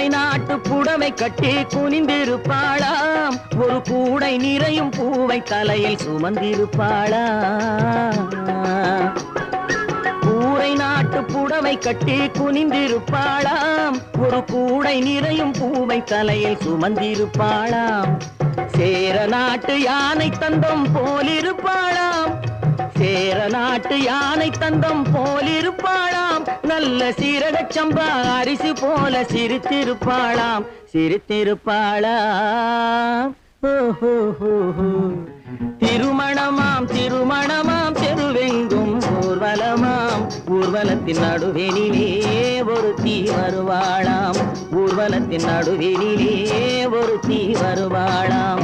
கூரை நாட்டு புடவை கட்டி குனிந்திருப்பாளாம், ஒரு கூடை நிறையும் பூவை தலையில் சுமந்திருப்பாளாம். கூரை நாட்டு புடவை கட்டி குனிந்திருப்பாளாம், ஒரு கூடை நிறையும் பூவை தலையில் சுமந்திருப்பாளாம். சேர நாட்டு யானை தந்தம் போலிருப்பாளாம், சேர நாட்டு யானை தந்தம் போலிருப்பாளாம். நல்ல சீரகச் சம்பா அரிசி போல சிரித்திருப்பாளாம், சிரித்திருப்பாளாம். திருமணமாம் திருமணமாம் தெருவெங்கும் ஊர்வலமாம், ஊர்வலத்தின் நடுவெனிலே ஒரு தீ வருவாளாம், ஊர்வலத்தின் நடுவெனிலே ஒரு தீ வருவாளாம்.